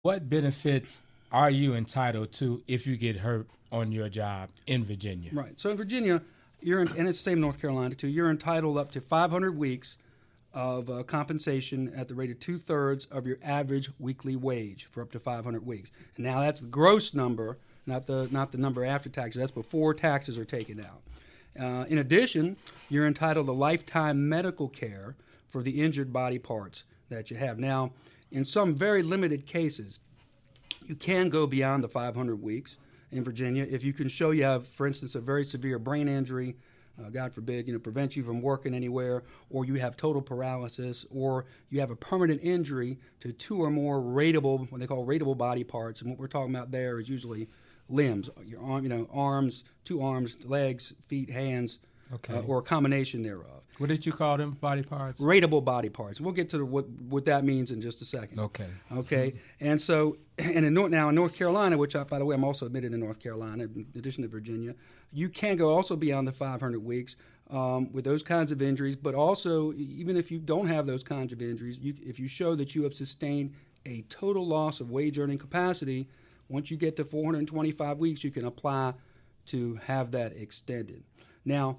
What benefits are you entitled to if you get hurt on your job in Virginia? Right. So in Virginia, and it's the same in North Carolina too, you're entitled up to 500 weeks of compensation at the rate of 2/3 of your average weekly wage for up to 500 weeks. And now that's the gross number, not the number after taxes. That's before taxes are taken out. In addition, you're entitled to lifetime medical care for the injured body parts that you have. Now, in some very limited cases, you can go beyond the 500 weeks in Virginia if you can show you have, for instance, a very severe brain injury, God forbid, prevents you from working anywhere, or you have total paralysis, or you have a permanent injury to 2 or more rateable, what they call rateable body parts. And what we're talking about there is usually limbs, your arm, arms, 2 arms, legs, feet, hands, or a combination thereof. What did you call them body parts? Rateable body parts. We'll get to what that means in just a second. Okay. And so, and in North Carolina, which, by the way, I'm also admitted in North Carolina, in addition to Virginia, you can go also beyond the 500 weeks with those kinds of injuries, but also, even if you don't have those kinds of injuries, if you show that you have sustained a total loss of wage earning capacity, once you get to 425 weeks, you can apply to have that extended. Now,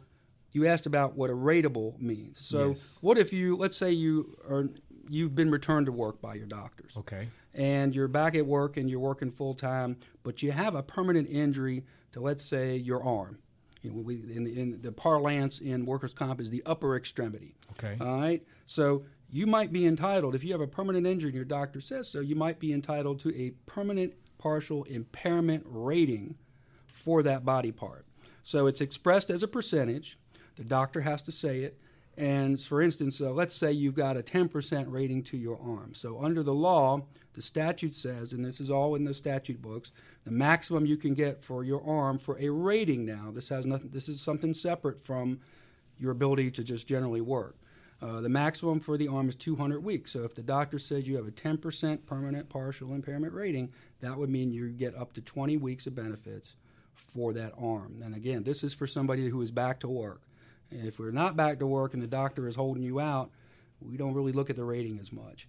you asked about what a rateable means. So what if let's say you've been returned to work by your doctors. Okay. And you're back at work and you're working full time, but you have a permanent injury to, let's say, your arm. In the parlance in workers' comp is the upper extremity. Okay. All right. So you might be entitled, if you have a permanent injury and your doctor says so, you might be entitled to a permanent partial impairment rating for that body part. So it's expressed as a percentage. The doctor has to say it. And for instance, let's say you've got a 10% rating to your arm. So under the law, the statute says, and this is all in the statute books, the maximum you can get for your arm for a rating now, this is something separate from your ability to just generally work. The maximum for the arm is 200 weeks. So if the doctor says you have a 10% permanent partial impairment rating, that would mean you get up to 20 weeks of benefits for that arm. And again, this is for somebody who is back to work. If we're not back to work and the doctor is holding you out, we don't really look at the rating as much.